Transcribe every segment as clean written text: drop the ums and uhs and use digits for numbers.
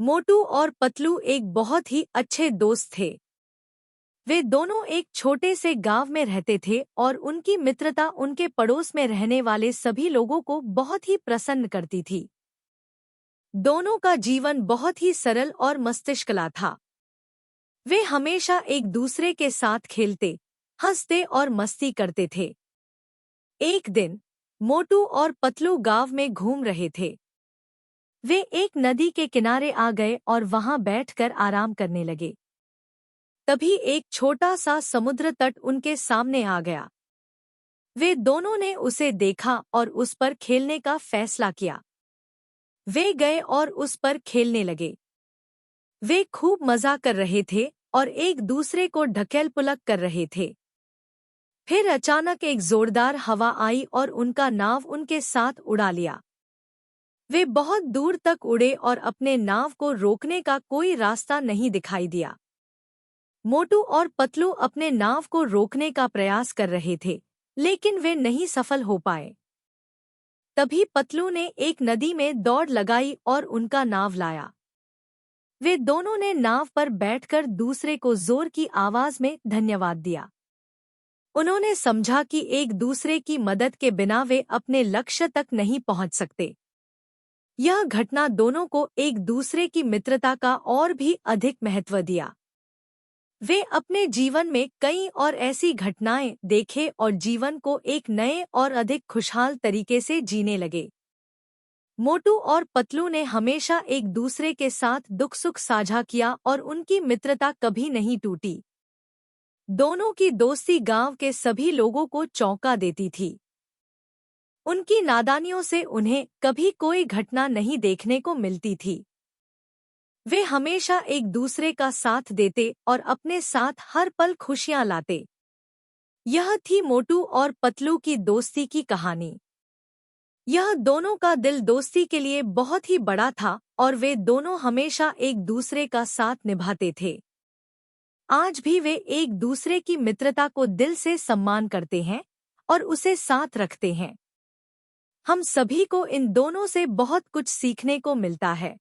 मोटू और पतलू एक बहुत ही अच्छे दोस्त थे। वे दोनों एक छोटे से गांव में रहते थे और उनकी मित्रता उनके पड़ोस में रहने वाले सभी लोगों को बहुत ही प्रसन्न करती थी। दोनों का जीवन बहुत ही सरल और मस्तिष्कला था। वे हमेशा एक दूसरे के साथ खेलते, हंसते और मस्ती करते थे। एक दिन मोटू और पतलू गांव में घूम रहे थे। वे एक नदी के किनारे आ गए और वहां बैठकर आराम करने लगे। तभी एक छोटा सा समुद्र तट उनके सामने आ गया। वे दोनों ने उसे देखा और उस पर खेलने का फैसला किया। वे गए और उस पर खेलने लगे। वे खूब मजा कर रहे थे और एक दूसरे को ढकेल पुलक कर रहे थे। फिर अचानक एक जोरदार हवा आई और उनका नाव उनके साथ उड़ा लिया। वे बहुत दूर तक उड़े और अपने नाव को रोकने का कोई रास्ता नहीं दिखाई दिया। मोटू और पतलू अपने नाव को रोकने का प्रयास कर रहे थे, लेकिन वे नहीं सफल हो पाए। तभी पतलू ने एक नदी में दौड़ लगाई और उनका नाव लाया। वे दोनों ने नाव पर बैठकर दूसरे को जोर की आवाज में धन्यवाद दिया। उन्होंने समझा कि एक दूसरे की मदद के बिना वे अपने लक्ष्य तक नहीं पहुंच सकते। यह घटना दोनों को एक दूसरे की मित्रता का और भी अधिक महत्व दिया। वे अपने जीवन में कई और ऐसी घटनाएं देखे और जीवन को एक नए और अधिक खुशहाल तरीके से जीने लगे। मोटू और पतलू ने हमेशा एक दूसरे के साथ दुख सुख साझा किया और उनकी मित्रता कभी नहीं टूटी। दोनों की दोस्ती गांव के सभी लोगों को चौंका देती थी। उनकी नादानियों से उन्हें कभी कोई घटना नहीं देखने को मिलती थी। वे हमेशा एक दूसरे का साथ देते और अपने साथ हर पल खुशियां लाते। यह थी मोटू और पतलू की दोस्ती की कहानी। यह दोनों का दिल दोस्ती के लिए बहुत ही बड़ा था और वे दोनों हमेशा एक दूसरे का साथ निभाते थे। आज भी वे एक दूसरे की मित्रता को दिल से सम्मान करते हैं और उसे साथ रखते हैं। हम सभी को इन दोनों से बहुत कुछ सीखने को मिलता है।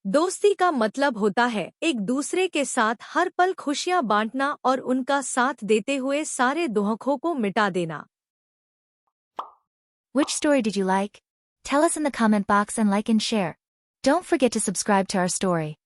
दोस्ती का मतलब होता है एक दूसरे के साथ हर पल खुशियां बांटना और उनका साथ देते हुए सारे दुखों को मिटा देना। Which story did you like? Tell us in the comment box and like and share. Don't forget to subscribe to our story.